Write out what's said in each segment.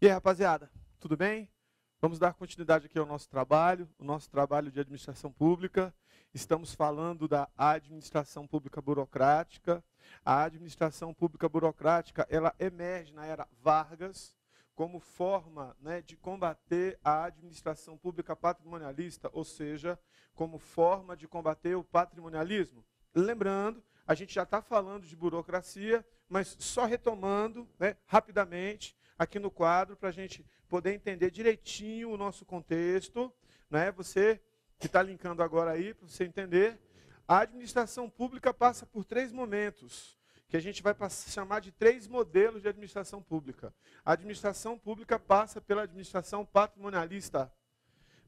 E aí, rapaziada, tudo bem? Vamos dar continuidade aqui ao nosso trabalho, o nosso trabalho de administração pública. Estamos falando da administração pública burocrática. A administração pública burocrática, ela emerge na era Vargas como forma, de combater a administração pública patrimonialista, ou seja, como forma de combater o patrimonialismo. Lembrando, a gente já está falando de burocracia, mas só retomando, rapidamente, aqui no quadro, para a gente poder entender direitinho o nosso contexto. Você que está linkando agora aí, para você entender, a administração pública passa por 3 momentos, que a gente vai chamar de 3 modelos de administração pública. A administração pública passa pela administração patrimonialista.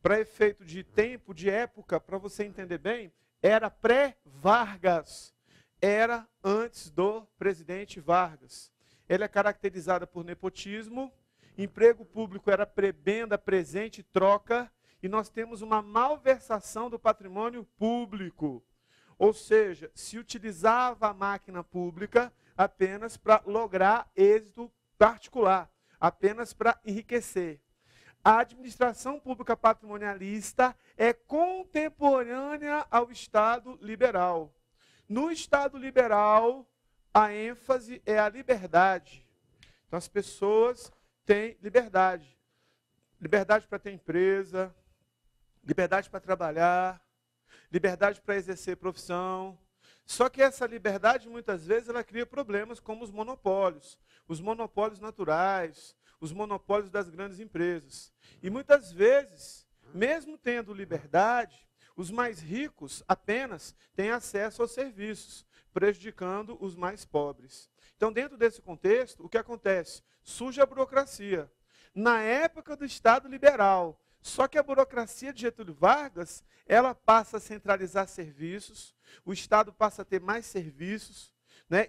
Para efeito de tempo, de época, para você entender bem, era pré-Vargas, era antes do presidente Vargas. Ela é caracterizada por nepotismo, emprego público era prebenda, presente, troca, e nós temos uma malversação do patrimônio público. Ou seja, se utilizava a máquina pública apenas para lograr êxito particular, apenas para enriquecer. A administração pública patrimonialista é contemporânea ao Estado liberal. No Estado liberal, a ênfase é a liberdade. Então, as pessoas têm liberdade. Liberdade para ter empresa, liberdade para trabalhar, liberdade para exercer profissão. Só que essa liberdade, muitas vezes, ela cria problemas como os monopólios naturais, os monopólios das grandes empresas. E muitas vezes, mesmo tendo liberdade, os mais ricos apenas têm acesso aos serviços, prejudicando os mais pobres. Então, dentro desse contexto, o que acontece? Surge a burocracia. Na época do Estado liberal, só que a burocracia de Getúlio Vargas, ela passa a centralizar serviços, o Estado passa a ter mais serviços,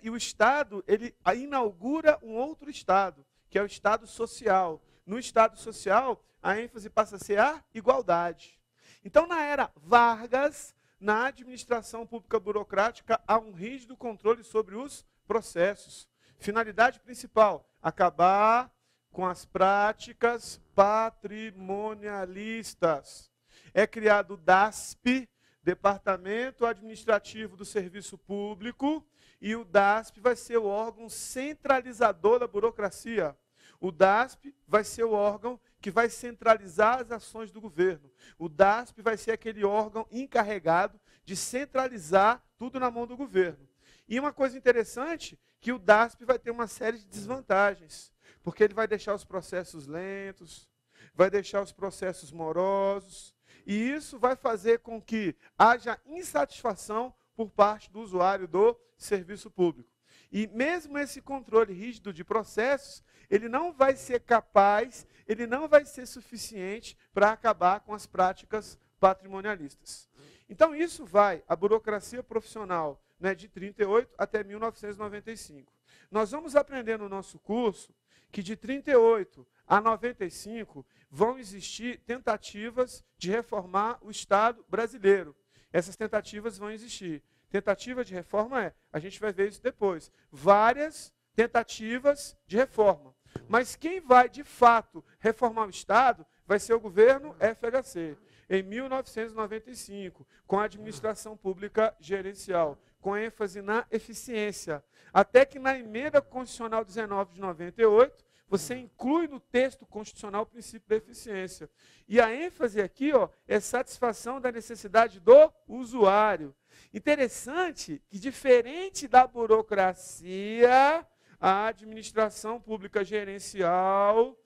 e o Estado ele inaugura um outro Estado, que é o Estado social. No Estado social, a ênfase passa a ser a igualdade. Então, na era Vargas, na administração pública burocrática, há um rígido controle sobre os processos. Finalidade principal, acabar com as práticas patrimonialistas. É criado o DASP, Departamento Administrativo do Serviço Público, e o DASP vai ser o órgão centralizador da burocracia. O DASP vai ser o órgão que vai centralizar as ações do governo. O DASP vai ser aquele órgão encarregado de centralizar tudo na mão do governo. E uma coisa interessante, que o DASP vai ter uma série de desvantagens, porque ele vai deixar os processos lentos, vai deixar os processos morosos, e isso vai fazer com que haja insatisfação por parte do usuário do serviço público. E mesmo esse controle rígido de processos, ele não vai ser capaz, ele não vai ser suficiente para acabar com as práticas patrimonialistas. Então, isso vai, a burocracia profissional, de 38 até 1995. Nós vamos aprender no nosso curso que de 38 a 95 vão existir tentativas de reformar o Estado brasileiro. Essas tentativas vão existir. Tentativa de reforma a gente vai ver isso depois, várias tentativas de reforma. Mas quem vai, de fato, reformar o Estado vai ser o governo FHC, em 1995, com a administração pública gerencial, com ênfase na eficiência. Até que na emenda constitucional 19 de 98, você inclui no texto constitucional o princípio da eficiência. E a ênfase aqui é satisfação da necessidade do usuário. Interessante que, diferente da burocracia, a administração pública gerencial,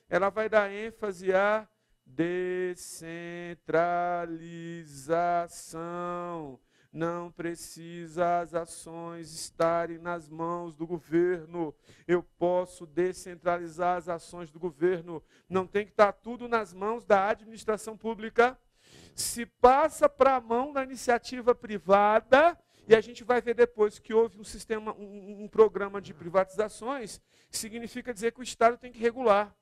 ela vai dar ênfase à descentralização. Não precisa as ações estarem nas mãos do governo. Eu posso descentralizar as ações do governo. Não tem que estar tudo nas mãos da administração pública. Se passa para a mão da iniciativa privada, e a gente vai ver depois que houve um programa de privatizações, significa dizer que o Estado tem que regular.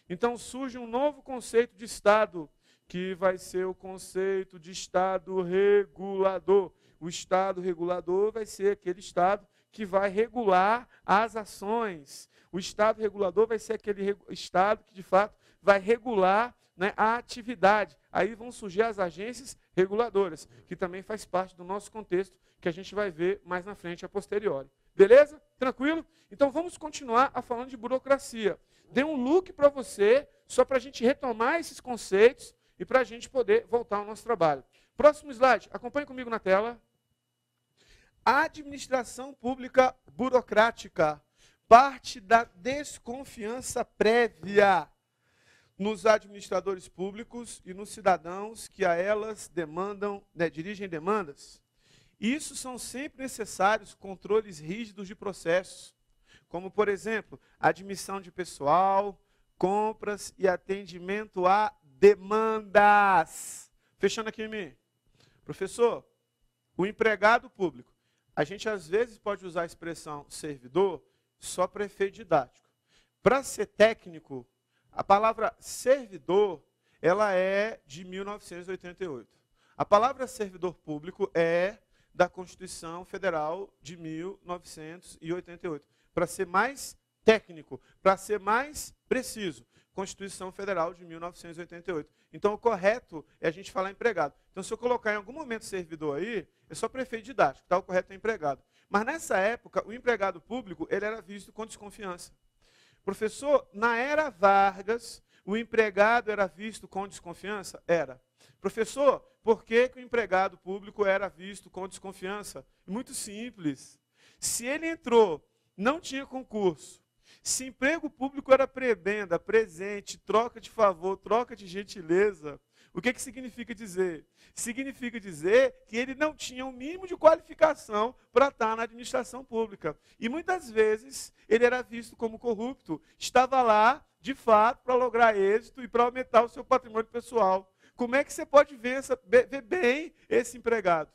Então surge um novo conceito de Estado, que vai ser o conceito de Estado regulador. O Estado regulador vai ser aquele Estado que vai regular as ações. O Estado regulador vai ser aquele Estado que, de fato, vai regular, né, a atividade. Aí vão surgir as agências reguladoras, que também faz parte do nosso contexto, que a gente vai ver mais na frente, a posteriori. Beleza? Tranquilo? Então vamos continuar a falando de burocracia. Dei um look para você, só para a gente retomar esses conceitos e para a gente poder voltar ao nosso trabalho. Próximo slide, acompanhe comigo na tela. Administração pública burocrática parte da desconfiança prévia nos administradores públicos e nos cidadãos que a elas demandam, né, dirigem demandas. Isso são sempre necessários controles rígidos de processos, como, por exemplo, admissão de pessoal, compras e atendimento a demandas. Fechando aqui em mim. Professor, o empregado público. A gente, às vezes, pode usar a expressão servidor só para efeito didático. Para ser técnico, a palavra servidor, ela é de 1988. A palavra servidor público é da Constituição Federal de 1988. Para ser mais técnico, para ser mais preciso, Constituição Federal de 1988. Então, o correto é a gente falar empregado. Então, se eu colocar em algum momento servidor aí, é só para efeito didático, tá? O correto é empregado. Mas, nessa época, o empregado público ele era visto com desconfiança. Professor, na era Vargas, o empregado era visto com desconfiança? Era. Professor, por que o empregado público era visto com desconfiança? Muito simples. Se ele entrou, não tinha concurso. Se emprego público era prebenda, presente, troca de favor, troca de gentileza, o que significa dizer? Significa dizer que ele não tinha o mínimo de qualificação para estar na administração pública. E muitas vezes ele era visto como corrupto, estava lá, de fato, para lograr êxito e para aumentar o seu patrimônio pessoal. Como é que você pode ver bem esse empregado?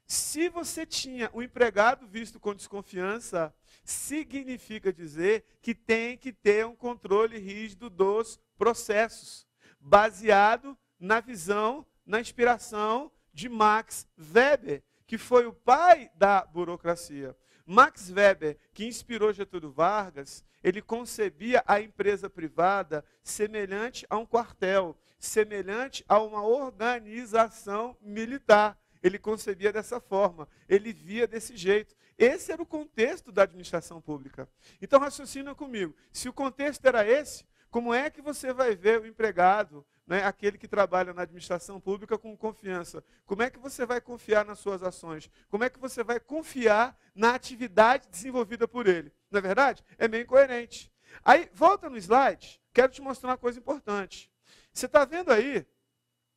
Se você tinha um empregado visto com desconfiança, significa dizer que tem que ter um controle rígido dos processos, baseado na visão, na inspiração de Max Weber, que foi o pai da burocracia. Max Weber, que inspirou Getúlio Vargas, ele concebia a empresa privada semelhante a um quartel, semelhante a uma organização militar. Ele concebia dessa forma, ele via desse jeito. Esse era o contexto da administração pública. Então, raciocina comigo. Se o contexto era esse, como é que você vai ver o empregado, né, aquele que trabalha na administração pública com confiança? Como é que você vai confiar nas suas ações? Como é que você vai confiar na atividade desenvolvida por ele? Não é verdade? É meio incoerente. Aí, volta no slide, quero te mostrar uma coisa importante. Você está vendo aí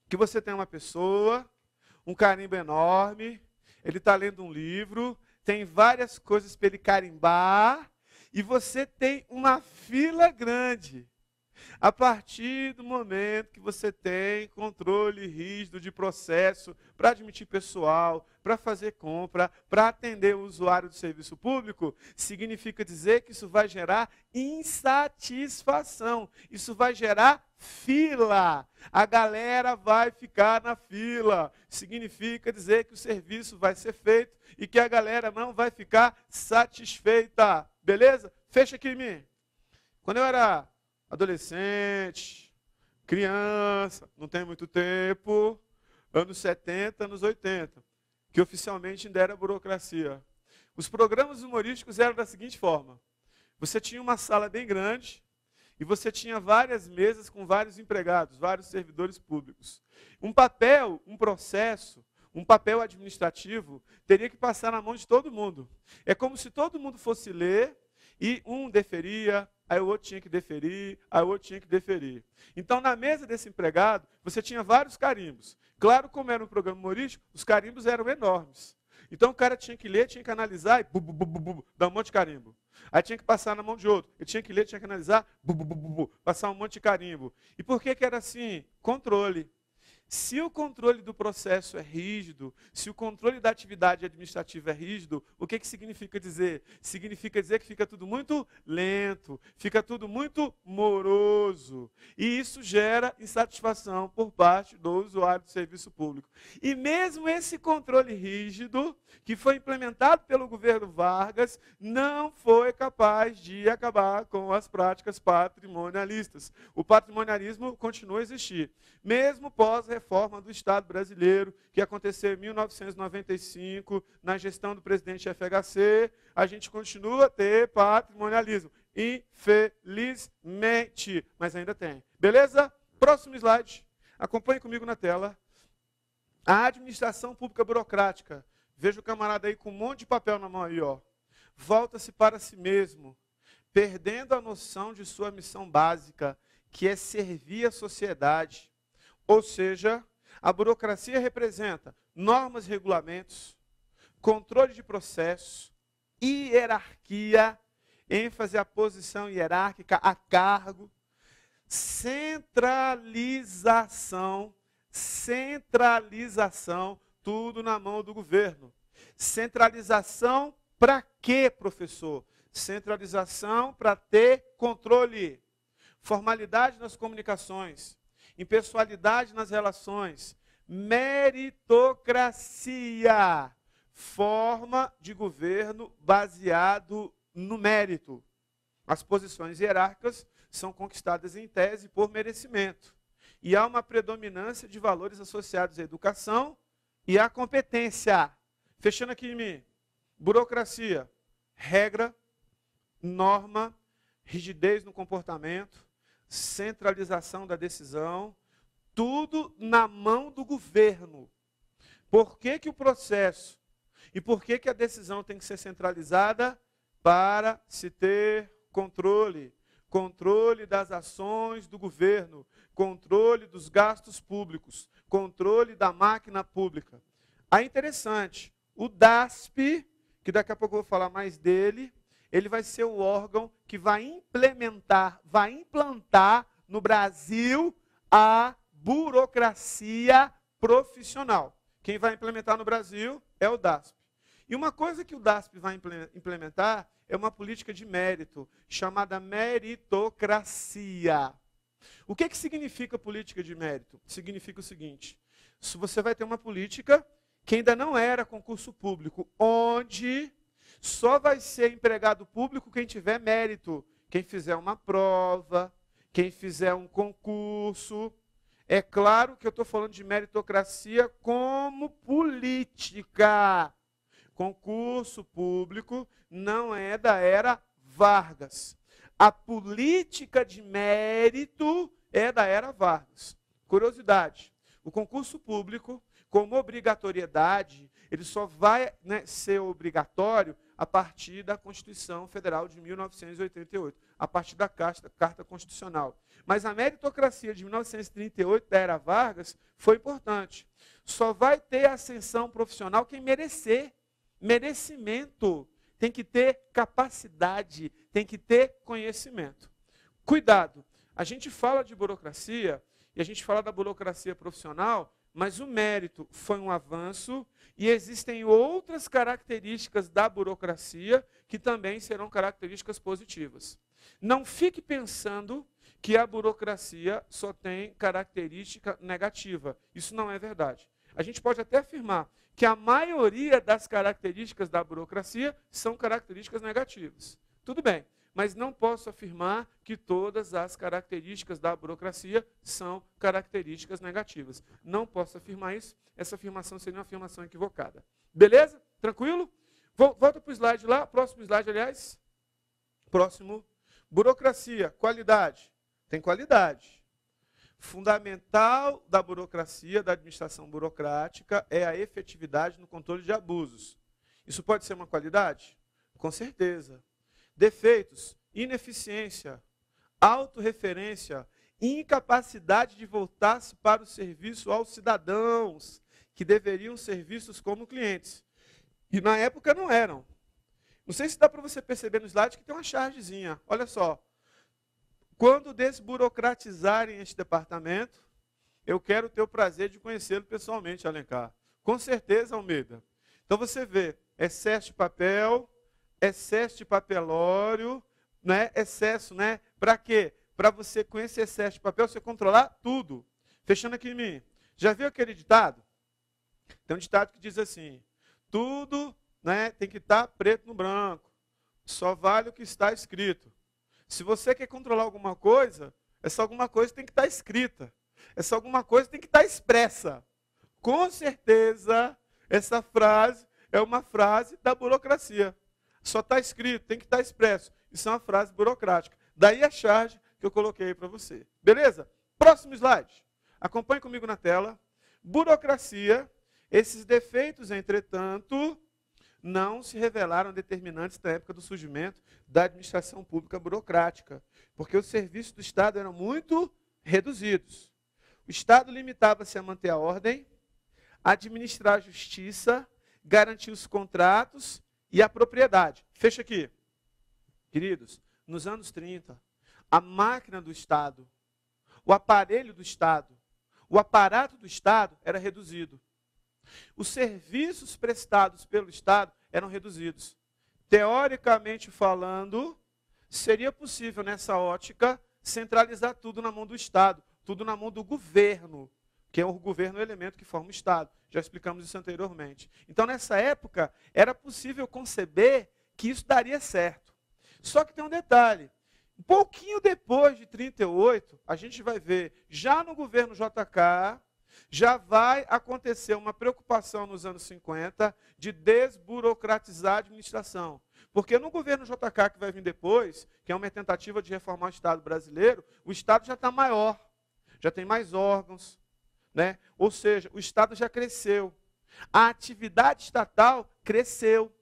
que você tem uma pessoa, um carimbo enorme, ele está lendo um livro, tem várias coisas para ele carimbar, e você tem uma fila grande. A partir do momento que você tem controle rígido de processo para admitir pessoal, para fazer compra, para atender o usuário do serviço público, significa dizer que isso vai gerar insatisfação, isso vai gerar fila. A galera vai ficar na fila. Significa dizer que o serviço vai ser feito e que a galera não vai ficar satisfeita. Beleza? Fecha aqui em mim. Quando eu era adolescente, criança, não tem muito tempo, anos 70, anos 80, que oficialmente ainda era burocracia. Os programas humorísticos eram da seguinte forma: você tinha uma sala bem grande e você tinha várias mesas com vários empregados, vários servidores públicos. Um papel, um processo, um papel administrativo teria que passar na mão de todo mundo. É como se todo mundo fosse ler e um deferia, aí o outro tinha que deferir, aí o outro tinha que deferir. Então, na mesa desse empregado, você tinha vários carimbos. Claro, como era um programa humorístico, os carimbos eram enormes. Então, o cara tinha que ler, tinha que analisar e dar um monte de carimbo. Aí tinha que passar na mão de outro. Ele tinha que ler, tinha que analisar, passar um monte de carimbo. E por que era assim? Controle. Se o controle do processo é rígido, se o controle da atividade administrativa é rígido, o que significa dizer? Significa dizer que fica tudo muito lento, fica tudo muito moroso. E isso gera insatisfação por parte do usuário do serviço público. E mesmo esse controle rígido, que foi implementado pelo governo Vargas, não foi capaz de acabar com as práticas patrimonialistas. O patrimonialismo continua a existir. Mesmo pós-reforma do Estado brasileiro, que aconteceu em 1995, na gestão do presidente FHC, a gente continua a ter patrimonialismo. Infelizmente, mas ainda tem. Beleza? Próximo slide. Acompanhe comigo na tela. A administração pública burocrática. Veja o camarada aí com um monte de papel na mão aí, ó. Volta-se para si mesmo, perdendo a noção de sua missão básica, que é servir a sociedade. Ou seja, a burocracia representa normas e regulamentos, controle de processos, hierarquia, ênfase à posição hierárquica, a cargo, centralização, tudo na mão do governo. Centralização para quê, professor? Centralização para ter controle. Formalidade nas comunicações, impessoalidade nas relações, meritocracia, forma de governo baseado no mérito. As posições hierárquicas são conquistadas em tese por merecimento. E há uma predominância de valores associados à educação e à competência. Fechando aqui em mim, burocracia, regra, norma, rigidez no comportamento, centralização da decisão, tudo na mão do governo. Por que o processo e por que a decisão tem que ser centralizada? Para se ter controle. Controle das ações do governo, controle dos gastos públicos, controle da máquina pública. Aí interessante, o DASP, que daqui a pouco eu vou falar mais dele, ele vai ser o órgão que vai implantar no Brasil a burocracia profissional. Quem vai implementar no Brasil é o DASP. E uma coisa que o DASP vai implementar é uma política de mérito, chamada meritocracia. O que significa política de mérito? Significa o seguinte: se você vai ter uma política que ainda não era concurso público, onde só vai ser empregado público quem tiver mérito, quem fizer uma prova, quem fizer um concurso. É claro que eu estou falando de meritocracia como política. Concurso público não é da era Vargas. A política de mérito é da era Vargas. Curiosidade, o concurso público, como obrigatoriedade, ele só vai ser obrigatório a partir da Constituição Federal de 1988, a partir da Carta Constitucional. Mas a meritocracia de 1938, da era Vargas, foi importante. Só vai ter ascensão profissional quem merecer. Merecimento. Tem que ter capacidade, tem que ter conhecimento. Cuidado, a gente fala de burocracia, e a gente fala da burocracia profissional, mas o mérito foi um avanço e existem outras características da burocracia que também serão características positivas. Não fique pensando que a burocracia só tem característica negativa. Isso não é verdade. A gente pode até afirmar que a maioria das características da burocracia são características negativas. Tudo bem, mas não posso afirmar que todas as características da burocracia são características negativas. Não posso afirmar isso, essa afirmação seria uma afirmação equivocada. Beleza? Tranquilo? Volta para o slide lá, próximo slide, aliás. Próximo. Burocracia, qualidade. Tem qualidade. Fundamental da burocracia, da administração burocrática, é a efetividade no controle de abusos. Isso pode ser uma qualidade? Com certeza. Defeitos, ineficiência, autorreferência, incapacidade de voltar-se para o serviço aos cidadãos, que deveriam ser vistos como clientes. E na época não eram. Não sei se dá para você perceber no slide que tem uma chargezinha. Olha só. Quando desburocratizarem este departamento, Eu quero ter o prazer de conhecê-lo pessoalmente, Alencar. Com certeza, Almeida. Então você vê, excesso de papel, excesso de papelório, né? Excesso, né? Para quê? Para você, com esse excesso de papel, você controlar tudo. Fechando aqui em mim. Já viu aquele ditado? Tem um ditado que diz assim, tudo, né, tem que estar preto no branco. Só vale o que está escrito. Se você quer controlar alguma coisa, essa alguma coisa tem que estar escrita. Essa alguma coisa tem que estar expressa. Com certeza, essa frase é uma frase da burocracia. Só está escrito, tem que estar expresso. Isso é uma frase burocrática. Daí a charge que eu coloquei para você. Beleza? Próximo slide. Acompanhe comigo na tela. Burocracia. Esses defeitos, entretanto, não se revelaram determinantes da época do surgimento da administração pública burocrática, porque os serviços do Estado eram muito reduzidos. O Estado limitava-se a manter a ordem, administrar a justiça, garantir os contratos e a propriedade. Fecha aqui. Queridos, nos anos 30, a máquina do Estado, o aparelho do Estado, o aparato do Estado era reduzido. Os serviços prestados pelo Estado eram reduzidos. Teoricamente falando, seria possível, nessa ótica, centralizar tudo na mão do Estado, tudo na mão do governo, que é o governo o elemento que forma o Estado. Já explicamos isso anteriormente. Então, nessa época, era possível conceber que isso daria certo. Só que tem um detalhe. Um pouquinho depois de 38, a gente vai ver, já no governo JK, já vai acontecer uma preocupação nos anos 50 de desburocratizar a administração. Porque no governo JK, que vai vir depois, que é uma tentativa de reformar o Estado brasileiro, o Estado já está maior, já tem mais órgãos, né? Ou seja, o Estado já cresceu. A atividade estatal cresceu.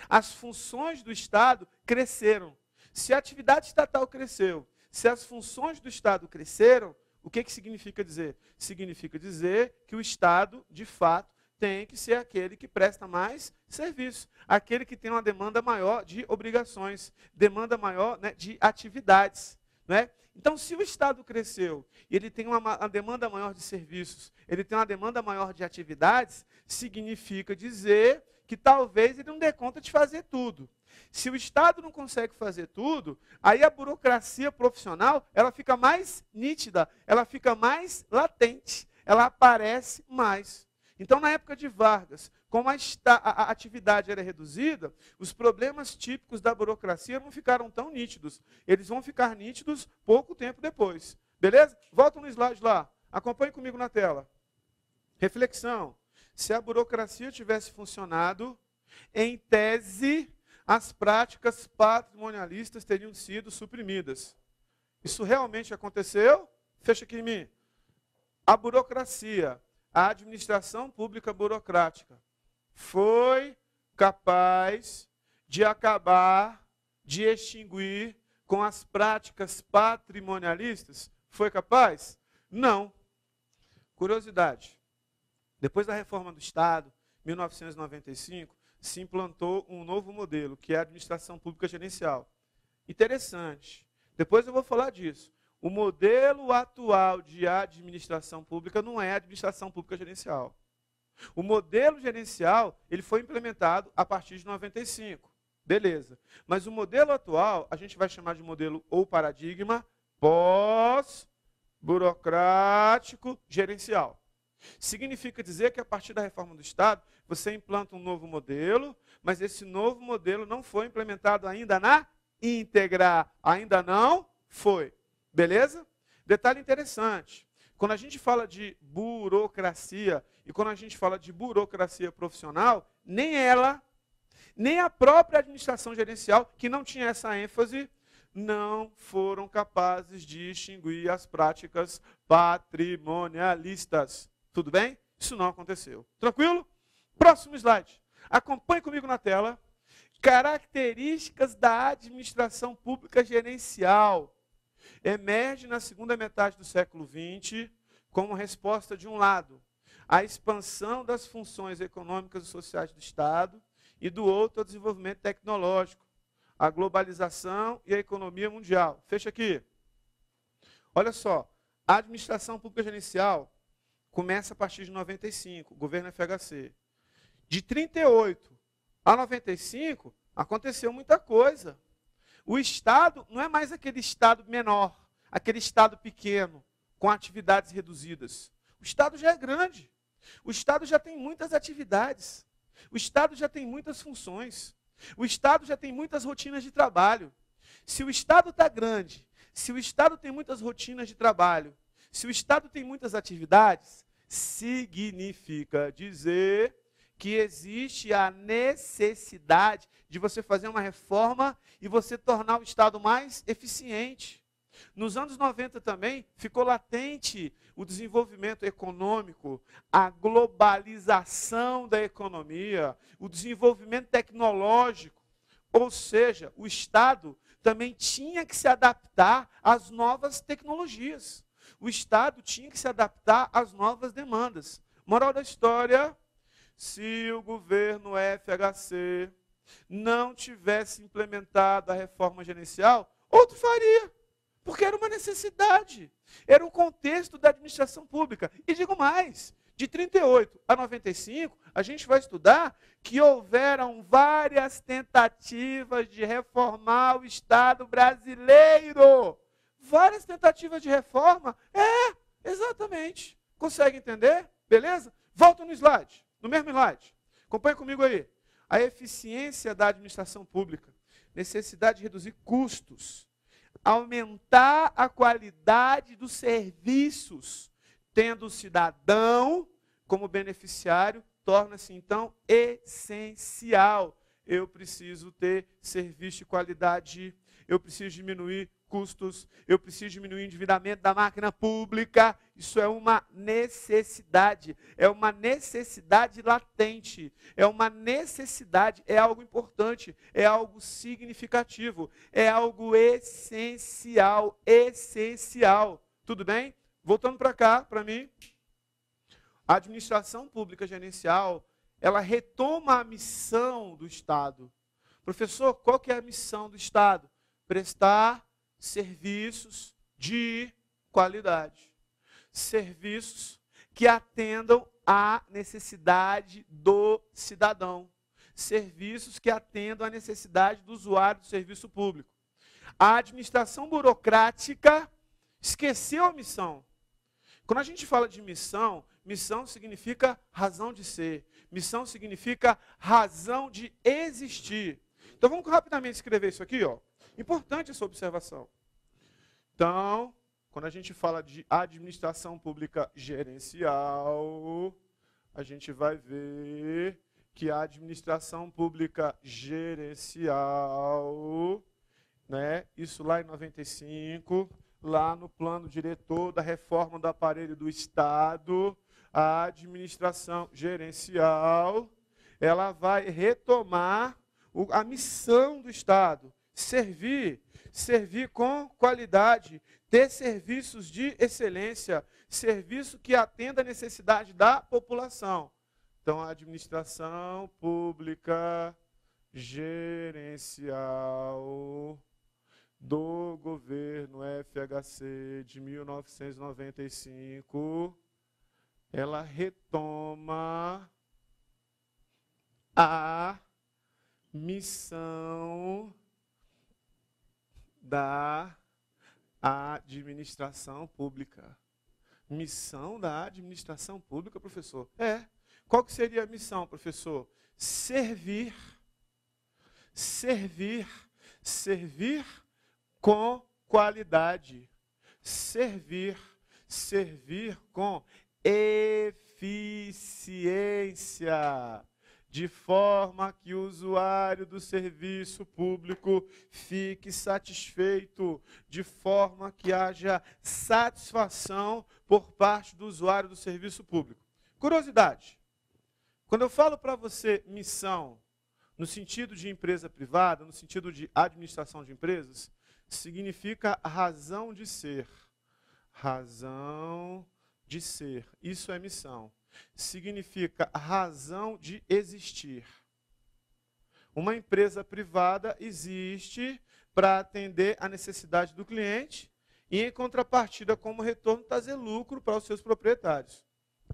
As funções do Estado cresceram. Se a atividade estatal cresceu, se as funções do Estado cresceram, o que significa dizer? Significa dizer que o Estado, de fato, tem que ser aquele que presta mais serviço, aquele que tem uma demanda maior de obrigações, demanda maior, né, de atividades. Né? Então, se o Estado cresceu e ele tem uma demanda maior de serviços, ele tem uma demanda maior de atividades, significa dizer que talvez ele não dê conta de fazer tudo. Se o Estado não consegue fazer tudo, aí a burocracia profissional ela fica mais nítida, ela fica mais latente, ela aparece mais. Então, na época de Vargas, como a atividade era reduzida, os problemas típicos da burocracia não ficaram tão nítidos. Eles vão ficar nítidos pouco tempo depois. Beleza? Volta no slide lá. Acompanhe comigo na tela. Reflexão. Se a burocracia tivesse funcionado, em tese, as práticas patrimonialistas teriam sido suprimidas. Isso realmente aconteceu? Fecha aqui em mim. A burocracia, a administração pública burocrática, foi capaz de acabar, de extinguir com as práticas patrimonialistas? Foi capaz? Não. Curiosidade. Depois da reforma do Estado, 1995, se implantou um novo modelo, que é a administração pública gerencial. Interessante. Depois eu vou falar disso. O modelo atual de administração pública não é administração pública gerencial. O modelo gerencial ele foi implementado a partir de 95. Beleza. Mas o modelo atual, a gente vai chamar de modelo ou paradigma pós-burocrático gerencial. Significa dizer que a partir da reforma do Estado, você implanta um novo modelo, mas esse novo modelo não foi implementado ainda na íntegra. Ainda não foi. Beleza? Detalhe interessante. Quando a gente fala de burocracia e quando a gente fala de burocracia profissional, nem ela, nem a própria administração gerencial, que não tinha essa ênfase, não foram capazes de extinguir as práticas patrimonialistas. Tudo bem? Isso não aconteceu. Tranquilo? Próximo slide. Acompanhe comigo na tela. Características da administração pública gerencial. Emerge na segunda metade do século XX como resposta, de um lado, à expansão das funções econômicas e sociais do Estado e, do outro, ao desenvolvimento tecnológico, a globalização e a economia mundial. Fecha aqui. Olha só, a administração pública gerencial começa a partir de 95, governo FHC. De 38 a 95, aconteceu muita coisa. O Estado não é mais aquele Estado menor, aquele Estado pequeno, com atividades reduzidas. O Estado já é grande. O Estado já tem muitas atividades. O Estado já tem muitas funções. O Estado já tem muitas rotinas de trabalho. Se o Estado está grande, se o Estado tem muitas rotinas de trabalho, se o Estado tem muitas atividades, significa dizer que existe a necessidade de você fazer uma reforma e você tornar o Estado mais eficiente. Nos anos 90 também ficou latente o desenvolvimento econômico, a globalização da economia, o desenvolvimento tecnológico. Ou seja, o Estado também tinha que se adaptar às novas tecnologias. O Estado tinha que se adaptar às novas demandas. Moral da história: se o governo FHC não tivesse implementado a reforma gerencial, outro faria. Porque era uma necessidade, era um contexto da administração pública. E digo mais, de 38 a 95, a gente vai estudar que houveram várias tentativas de reformar o Estado brasileiro. Várias tentativas de reforma? Exatamente. Consegue entender? Beleza? Volta no slide, no mesmo slide. Acompanhe comigo aí. A eficiência da administração pública, necessidade de reduzir custos, aumentar a qualidade dos serviços, tendo o cidadão como beneficiário, torna-se então essencial. Eu preciso ter serviço de qualidade, eu preciso diminuir custos, eu preciso diminuir o endividamento da máquina pública. Isso é uma necessidade latente, é uma necessidade, é algo importante, é algo significativo, é algo essencial, essencial. Tudo bem? Voltando para cá, para mim, a administração pública gerencial, ela retoma a missão do Estado. Professor, qual que é a missão do Estado? Prestar serviços de qualidade. Serviços que atendam à necessidade do cidadão. Serviços que atendam à necessidade do usuário do serviço público. A administração burocrática esqueceu a missão. Quando a gente fala de missão, missão significa razão de ser. Missão significa razão de existir. Então vamos rapidamente escrever isso aqui, ó. Importante essa observação. Então, quando a gente fala de administração pública gerencial, a gente vai ver que a administração pública gerencial, né, isso lá em 95, lá no plano diretor da reforma do aparelho do Estado, a administração gerencial, ela vai retomar a missão do Estado, servir com qualidade, ter serviços de excelência, serviço que atenda a necessidade da população. Então, a administração pública gerencial do governo FHC de 1995, ela retoma a missão da administração pública. Missão da administração pública, professor? Qual que seria a missão, professor? Servir com qualidade. Servir com eficiência, de forma que o usuário do serviço público fique satisfeito, de forma que haja satisfação por parte do usuário do serviço público. Curiosidade, quando eu falo para você missão, no sentido de empresa privada, no sentido de administração de empresas, significa razão de ser. Razão de ser. Isso é missão. Significa razão de existir. Uma empresa privada existe para atender a necessidade do cliente e, em contrapartida, como retorno, trazer lucro para os seus proprietários.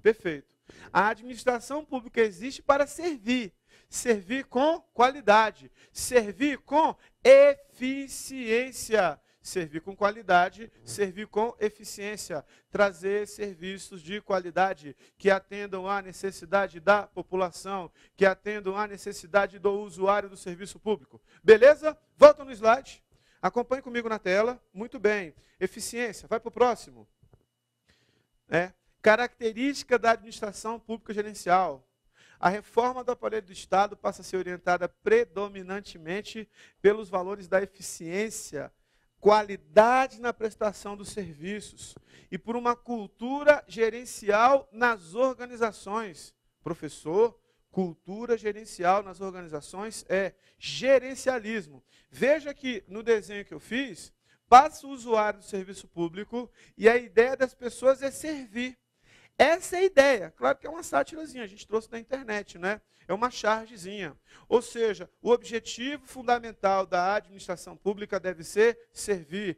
Perfeito. A administração pública existe para servir. Servir com qualidade. Servir com eficiência. Servir com qualidade, servir com eficiência. Trazer serviços de qualidade que atendam à necessidade da população, que atendam à necessidade do usuário do serviço público. Beleza? Volta no slide. Acompanhe comigo na tela. Muito bem. Eficiência. Vai para o próximo. Característica da administração pública gerencial. A reforma do aparelho do Estado passa a ser orientada predominantemente pelos valores da eficiência, qualidade na prestação dos serviços e por uma cultura gerencial nas organizações. Professor, cultura gerencial nas organizações é gerencialismo. Veja que no desenho que eu fiz, passa o usuário do serviço público e a ideia das pessoas é servir. Essa é a ideia. Claro que é uma sátirazinha, a gente trouxe da internet, né? É uma chargezinha. Ou seja, o objetivo fundamental da administração pública deve ser servir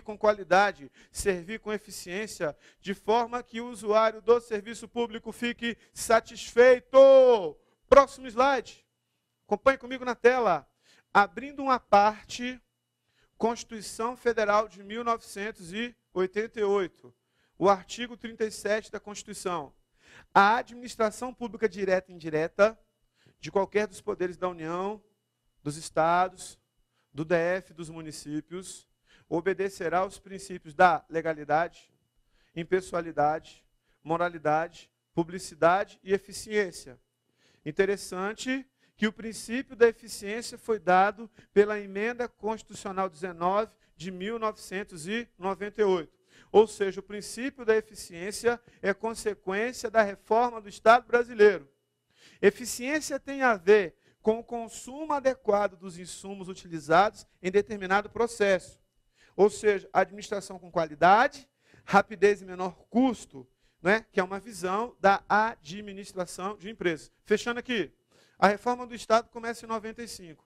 com qualidade, servir com eficiência, de forma que o usuário do serviço público fique satisfeito. Próximo slide. Acompanhe comigo na tela. Abrindo uma parte, Constituição Federal de 1988. O artigo 37 da Constituição. A administração pública direta e indireta de qualquer dos poderes da União, dos estados, do DF, dos municípios, obedecerá aos princípios da legalidade, impessoalidade, moralidade, publicidade e eficiência. Interessante que o princípio da eficiência foi dado pela Emenda Constitucional 19 de 1998. Ou seja, o princípio da eficiência é consequência da reforma do Estado brasileiro. Eficiência tem a ver com o consumo adequado dos insumos utilizados em determinado processo. Ou seja, administração com qualidade, rapidez e menor custo, né? Que é uma visão da administração de empresas. Fechando aqui, a reforma do Estado começa em 95.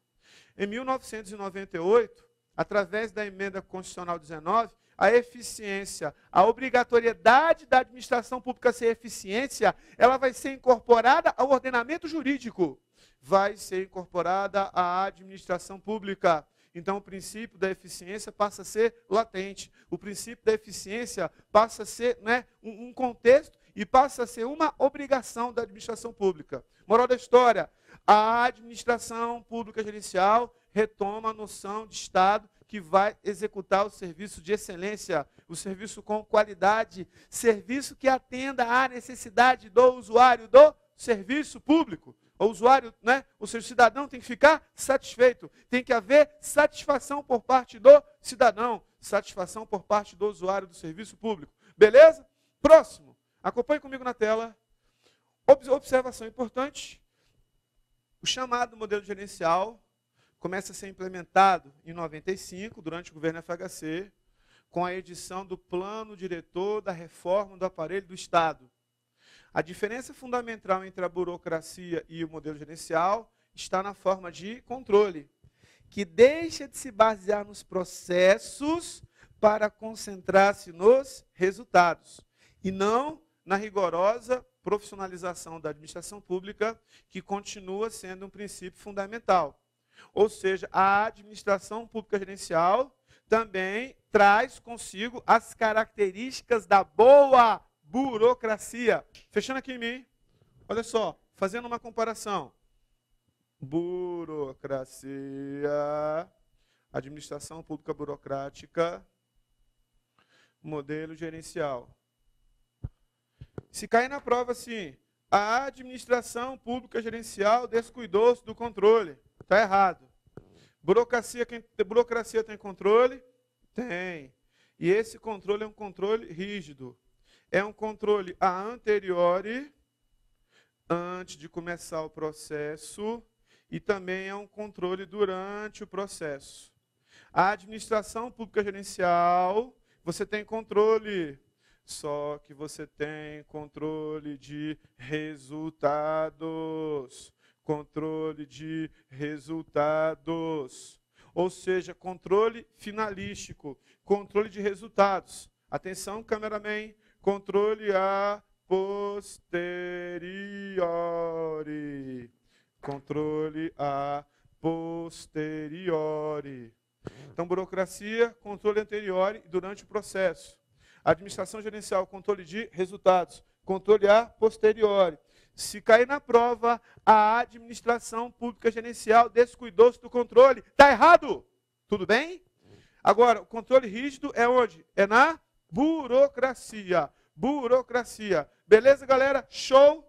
Em 1998, através da Emenda Constitucional 19, a eficiência, a obrigatoriedade da administração pública ser eficiência, ela vai ser incorporada ao ordenamento jurídico. Vai ser incorporada à administração pública. Então, o princípio da eficiência passa a ser latente. O princípio da eficiência passa a ser, né, um contexto e passa a ser uma obrigação da administração pública. Moral da história, a administração pública gerencial retoma a noção de Estado que vai executar o serviço de excelência, o serviço com qualidade, serviço que atenda à necessidade do usuário do serviço público. O usuário, né, o seu cidadão tem que ficar satisfeito, tem que haver satisfação por parte do cidadão, satisfação por parte do usuário do serviço público. Beleza? Próximo. Acompanhe comigo na tela. Observação importante. O chamado modelo gerencial começa a ser implementado em 95, durante o governo FHC, com a edição do Plano Diretor da Reforma do Aparelho do Estado. A diferença fundamental entre a burocracia e o modelo gerencial está na forma de controle, que deixa de se basear nos processos para concentrar-se nos resultados, e não na rigorosa profissionalização da administração pública, que continua sendo um princípio fundamental. Ou seja, a administração pública gerencial também traz consigo as características da boa burocracia. Fechando aqui em mim, olha só, fazendo uma comparação. Burocracia, administração pública burocrática, modelo gerencial. Se cair na prova assim, a administração pública gerencial descuidou-se do controle. Está errado. Burocracia tem controle? Tem. E esse controle é um controle rígido. É um controle a anteriori, antes de começar o processo, e também é um controle durante o processo. A administração pública gerencial, você tem controle, só que você tem controle de resultados. Controle de resultados. Ou seja, controle finalístico, controle de resultados. Atenção, cameraman, controle a posteriori. Controle a posteriori. Então, burocracia, controle anterior e durante o processo. Administração gerencial, controle de resultados. Controle a posteriori. Se cair na prova, a administração pública gerencial descuidou-se do controle. Está errado? Tudo bem? Agora, o controle rígido é onde? É na burocracia. Burocracia. Beleza, galera? Show?